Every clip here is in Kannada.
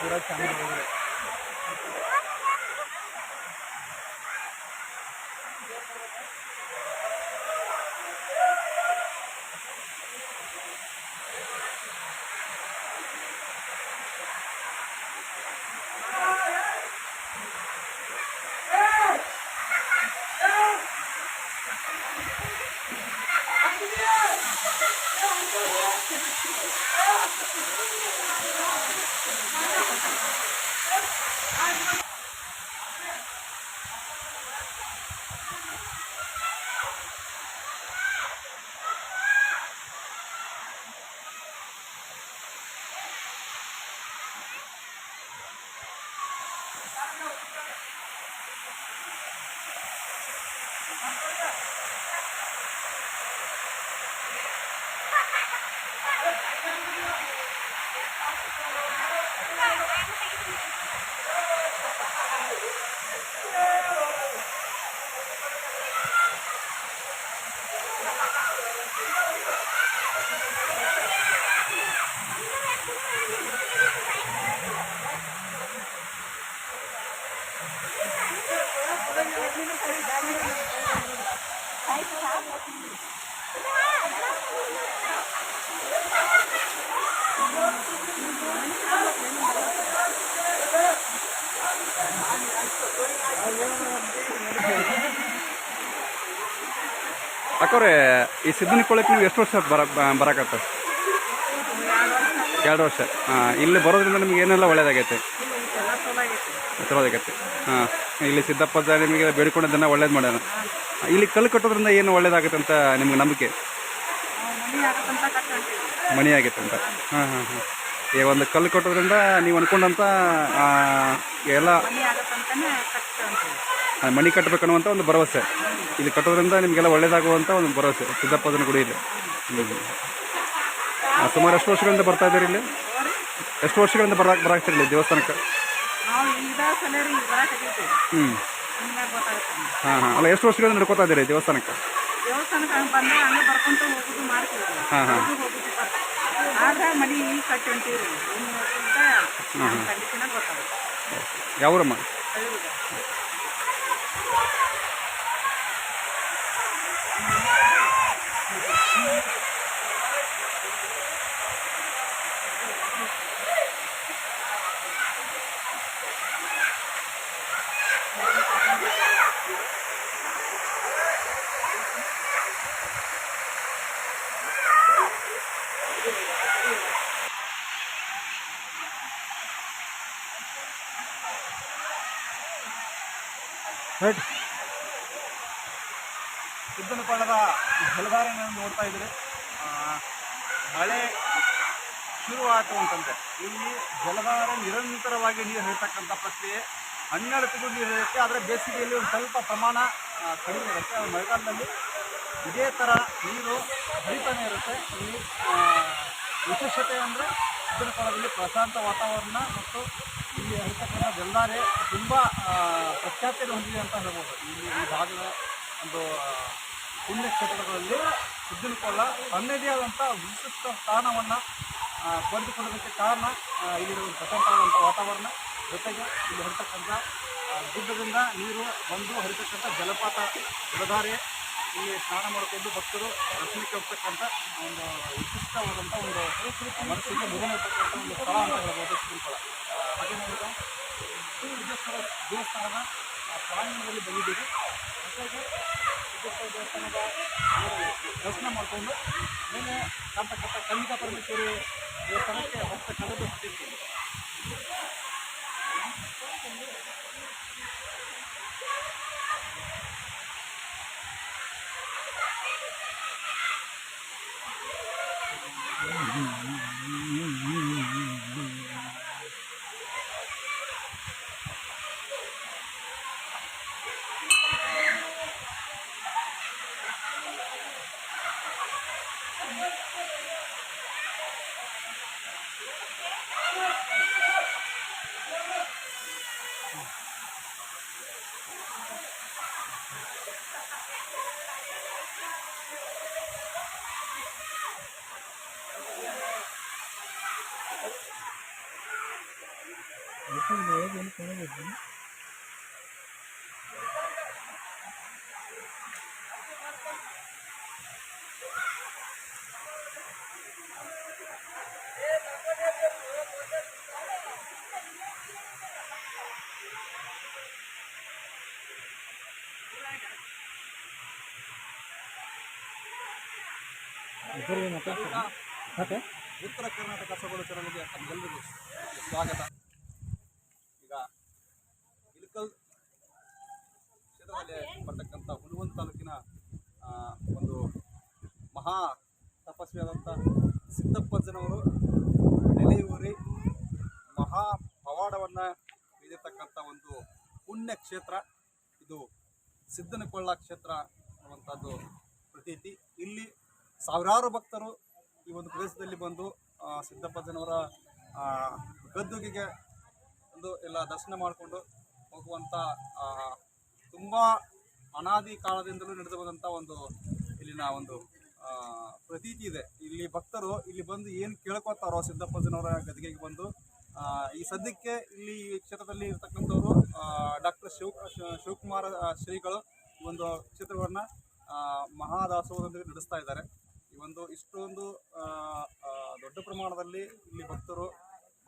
पूरा चांद ಅಕ್ಕವ್ರೆ, ಈ ಸಿದ್ದನ ಕೊಳಕ್ಕೆ ನೀವು ಎಷ್ಟು ವರ್ಷ ಬರಕತ್ತ? 2 ವರ್ಷ. ಇಲ್ಲಿ ಬರೋದ್ರಿಂದ ನಿಮ್ಗೆ ಏನೆಲ್ಲ ಒಳ್ಳೇದಾಗೈತೆ? ಚಲೋ ಆಗೈತೆ. ಇಲ್ಲಿ ಸಿದ್ದಪ್ಪ ನಿಮಗೆ ಬೇಡಿಕೊಂಡಿದ್ದನ್ನು ಒಳ್ಳೇದು ಮಾಡ್ಯಾನ. ಇಲ್ಲಿ ಕಲ್ಲು ಕಟ್ಟೋದ್ರಿಂದ ಏನು ಒಳ್ಳೇದಾಗುತ್ತೆ ಅಂತ ನಿಮ್ಗೆ ನಂಬಿಕೆ? ಮಣಿ ಆಗೈತೆ ಅಂತ. ಈಗ ಒಂದು ಕಲ್ಲು ಕಟ್ಟೋದ್ರಿಂದ ನೀವು ಅಂದ್ಕೊಂಡಂಥ ಎಲ್ಲ ಮಣಿ ಕಟ್ಟಬೇಕನ್ನುವಂಥ ಒಂದು ಭರವಸೆ. ಇಲ್ಲಿ ಕಟ್ಟೋದ್ರಿಂದ ನಿಮಗೆಲ್ಲ ಒಳ್ಳೇದಾಗುವಂಥ ಒಂದು ಭರವಸೆ ಸಿದ್ದಪ್ಪನ ಗುಡಿಯಲ್ಲಿ. ಸುಮಾರು ಎಷ್ಟು ವರ್ಷಗಳಿಂದ ಬರ್ತಾ ಇದ್ದೀರಿ ಇಲ್ಲಿ? ಎಷ್ಟು ವರ್ಷಗಳಿಂದ ಬರಾಕ್ತಿರಿ ಇಲ್ಲಿ ದೇವಸ್ಥಾನಕ್ಕೆ? ಅಲ್ಲ, ಎಷ್ಟು ವರ್ಷಗಳಿಂದ ನಡ್ಕೋತಾ ಇದ್ದೀರಿ ದೇವಸ್ಥಾನಕ್ಕೆ? ಯಾವೂರಮ್ಮ? ರೈಟ್. ಸಿದ್ದನಕೊಳ್ಳದ ಜಲಧಾರೆಯನ್ನು ನೋಡ್ತಾ ಇದ್ದೀರಿ. ಮಳೆ ಶುರುವಾಯಿತು ಅಂತಂದರೆ ಇಲ್ಲಿ ಜಲಧಾರೆ ನಿರಂತರವಾಗಿ ನೀರು ಹರಿತಕ್ಕಂಥ ಪ್ರಕ್ರಿಯೆ 12 ತಿಂಗಳು ನೀರು ಹರಿಯುತ್ತೆ. ಆದರೆ ಬೇಸಿಗೆಯಲ್ಲಿ ಒಂದು ಸ್ವಲ್ಪ ಪ್ರಮಾಣ ಕಡಿಮೆ ಇರುತ್ತೆ. ಮಳೆಗಾಲದಲ್ಲಿ ಇದೇ ಥರ ನೀರು ಹರಿತಾನೆ ಇರುತ್ತೆ. ಇಲ್ಲಿ ವಿಶೇಷತೆ ಅಂದರೆ ಸಿದ್ದನಕೊಳ್ಳದಲ್ಲಿ ಪ್ರಶಾಂತ ವಾತಾವರಣ ಮತ್ತು ಇಲ್ಲಿ ಹರಿತಕ್ಕಂಥ ಜಲಧಾರೆ ತುಂಬ ಪ್ರಖ್ಯಾತಿಯನ್ನು ಹೊಂದಿದೆ ಅಂತ ಹೇಳ್ಬೋದು. ಇಲ್ಲಿ ಈ ಭಾಗದ ಒಂದು ಪುಣ್ಯಕ್ಷೇತ್ರಗಳಲ್ಲಿ ಸಿದ್ದನಕೊಳ್ಳ ತನ್ನದೇ ಆದಂಥ ವಿಶಿಷ್ಟ ಸ್ಥಾನವನ್ನು ಪಡೆದುಕೊಳ್ಳೋದಕ್ಕೆ ಕಾರಣ ಇಲ್ಲಿರುವ ಪ್ರಶಾಂತವಾದಂಥ ವಾತಾವರಣ, ಜೊತೆಗೆ ಇಲ್ಲಿ ಹರಿತಕ್ಕಂಥ ಗುಡ್ಡದಿಂದ ನೀರು ಬಂದು ಹರಿತಕ್ಕಂಥ ಜಲಪಾತ ಜಲಧಾರೆ, ಇಲ್ಲಿ ಸ್ನಾನ ಮಾಡಿಕೊಂಡು ಭಕ್ತರು ದರ್ಶನಕ್ಕೆ ಹೋಗ್ತಕ್ಕಂಥ ಒಂದು ವಿಶಿಷ್ಟವಾದಂಥ ಒಂದು ಮನಸ್ಸಿಗೆ ಮುಗಿನಿರ್ತಕ್ಕಂಥ ಒಂದು ಸ್ಥಳ ಅಂತ ಹೇಳ್ಬೋದು ಸಿದ್ದನಕೊಳ್ಳ. ಹಾಗೆ ನೋಡಿದ ಸಿದ್ದೇಶ್ವರ ದೇವಸ್ಥಾನದ ಪ್ರಾಂಗಣದಲ್ಲಿ ಬಂದಿದ್ದೀವಿ. ಜೊತೆಗೆ ಸಿದ್ದೇಶ್ವರ ದೇವಸ್ಥಾನದ ದರ್ಶನ ಮಾಡಿಕೊಂಡು ಮೇಲೆ ಕಾಣ್ತಕ್ಕಂಥ ಕನ್ನಿಕಾ ಪರಮೇಶ್ವರಿ ದೇವಸ್ಥಾನಕ್ಕೆ ಹೋಗ್ತಕ್ಕಂಥದ್ದು ಹೊರಟಿರ್ತೀವಿ. ಉತ್ತರ ಕರ್ನಾಟಕ ಸೊಗಡು ಚಾನಲ್ಗೆ ತಮಗೆಲ್ಲರಿಗೂ ಸ್ವಾಗತ. ಈಗ ಇಳಕಲ್ ಕ್ಷೇತ್ರದಲ್ಲಿ ಬರ್ತಕ್ಕಂಥ ಹುಣಸೂರು ತಾಲೂಕಿನ ಒಂದು ಮಹಾ ತಪಸ್ವಿಯಾದಂಥ ಸಿದ್ದಪ್ಪಜ್ಜನವರು ನೆಲೆಯೂರಿ ಮಹಾ ಪವಾಡವನ್ನು ಬೀದಿರ್ತಕ್ಕಂಥ ಒಂದು ಪುಣ್ಯ ಕ್ಷೇತ್ರ ಇದು ಸಿದ್ದನಕೊಳ್ಳ ಕ್ಷೇತ್ರ ಅನ್ನುವಂಥದ್ದು ಪ್ರತೀತಿ. ಇಲ್ಲಿ ಸಾವಿರಾರು ಭಕ್ತರು ಈ ಒಂದು ಪ್ರದೇಶದಲ್ಲಿ ಬಂದು ಸಿದ್ದಪ್ಪಜ್ಜನವರ ಗದ್ದುಗೆಗೆ ಒಂದು ಎಲ್ಲ ದರ್ಶನ ಮಾಡಿಕೊಂಡು ಹೋಗುವಂಥ ತುಂಬ ಅನಾದಿ ಕಾಲದಿಂದಲೂ ನಡೆದು ಬಂದಂಥ ಒಂದು ಇಲ್ಲಿನ ಒಂದು ಪ್ರತೀತಿ ಇದೆ. ಇಲ್ಲಿ ಭಕ್ತರು ಇಲ್ಲಿ ಬಂದು ಏನು ಕೇಳ್ಕೊತಾರೋ ಸಿದ್ದಪ್ಪಜ್ಜನವರ ಗದ್ದುಗೆಗೆ ಬಂದು ಈ ಸದ್ಯಕ್ಕೆ ಇಲ್ಲಿ ಕ್ಷೇತ್ರದಲ್ಲಿ ಇರ್ತಕ್ಕಂಥವ್ರು ಡಾಕ್ಟರ್ ಶಿವಕುಮಾರ ಶ್ರೀಗಳು ಈ ಒಂದು ಕ್ಷೇತ್ರವನ್ನು ಮಹಾದಾಸೋಹದೊಂದಿಗೆ ನಡೆಸ್ತಾ ಇದ್ದಾರೆ. ಈ ಒಂದು ಇಷ್ಟೊಂದು ದೊಡ್ಡ ಪ್ರಮಾಣದಲ್ಲಿ ಇಲ್ಲಿ ಭಕ್ತರು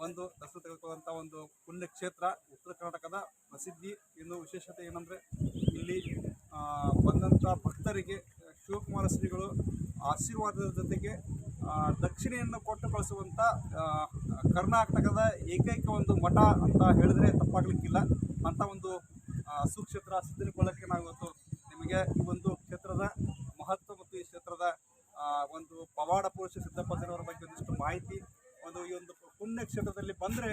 ಬಂದು ದರ್ಶನ ತೆಗೆದುಕೊಳ್ಳುವಂಥ ಒಂದು ಪುಣ್ಯ ಕ್ಷೇತ್ರ ಉತ್ತರ ಕರ್ನಾಟಕದ ಪ್ರಸಿದ್ಧಿ. ಇನ್ನು ವಿಶೇಷತೆ ಏನಂದರೆ ಇಲ್ಲಿ ಬಂದಂಥ ಭಕ್ತರಿಗೆ ಶಿವಕುಮಾರ ಶ್ರೀಗಳು ಆಶೀರ್ವಾದದ ಜೊತೆಗೆ ದಕ್ಷಿಣೆಯನ್ನು ಕೊಟ್ಟು ಕಳಿಸುವಂಥ ಕರ್ನಾಟಕದ ಏಕೈಕ ಒಂದು ಮಠ ಅಂತ ಹೇಳಿದ್ರೆ ತಪ್ಪಾಗಲಿಕ್ಕಿಲ್ಲ. ಅಂಥ ಒಂದು ಸುಕ್ಷೇತ್ರ ಸಿದ್ದನಕೊಳ್ಳಕ್ಕೆ ನಾವು ಇವತ್ತು ನಿಮಗೆ ಈ ಒಂದು ಕ್ಷೇತ್ರದ ಮಹತ್ವ ಮತ್ತು ಈ ಕ್ಷೇತ್ರದ ಒಂದು ಪವಾಡ ಪುರುಷ ಸಿದ್ದಪ್ಪಜ್ಜನವರ ಬಗ್ಗೆ ಒಂದಿಷ್ಟು ಮಾಹಿತಿ, ಈ ಒಂದು ಪುಣ್ಯ ಕ್ಷೇತ್ರದಲ್ಲಿ ಬಂದರೆ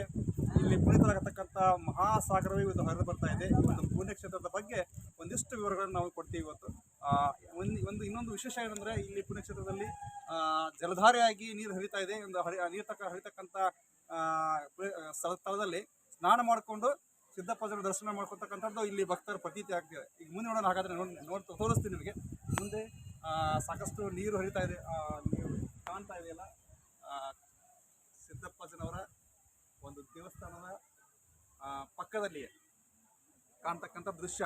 ಇಲ್ಲಿ ಪುನೀತರಾಗತಕ್ಕಂಥ ಮಹಾಸಾಗರವೇ ಇದು ಹರಿದು ಬರ್ತಾ ಇದೆ. ಈ ಒಂದು ಪುಣ್ಯ ಕ್ಷೇತ್ರದ ಬಗ್ಗೆ ಒಂದಿಷ್ಟು ವಿವರಗಳನ್ನು ನಾವು ಕೊಡ್ತೀವಿ ಇವತ್ತು. ಇನ್ನೊಂದು ವಿಶೇಷ ಏನಂದರೆ ಇಲ್ಲಿ ಪುಣ್ಯಕ್ಷೇತ್ರದಲ್ಲಿ ಜಲಧಾರೆಯಾಗಿ ನೀರು ಹರಿತಾ ಇದೆ. ಒಂದು ಹರಿತಕ್ಕಂಥ ಸ್ಥಳದಲ್ಲಿ ಸ್ನಾನ ಮಾಡಿಕೊಂಡು ಸಿದ್ದಪ್ಪಜ್ಜನ ದರ್ಶನ ಮಾಡ್ಕೊತಕ್ಕಂಥದ್ದು ಇಲ್ಲಿ ಭಕ್ತರ ಪ್ರತೀತಿ ಆಗ್ತಿದೆ. ಈಗ ಮುಂದೆ ನೋಡೋಣ, ಹಾಗಾದರೆ ನೋಡಿ ತೋರಿಸ್ತೀನಿ ನಿಮಗೆ. ಮುಂದೆ ಸಾಕಷ್ಟು ನೀರು ಹರಿತಾ ಇದೆ, ನೀವು ಕಾಣ್ತಾ ಇದೆಯಲ್ಲ ಸಿದ್ದಪ್ಪಜ್ಜನವರ ಒಂದು ದೇವಸ್ಥಾನದ ಪಕ್ಕದಲ್ಲಿಯೇ ಕಾಣ್ತಕ್ಕಂಥ ದೃಶ್ಯ.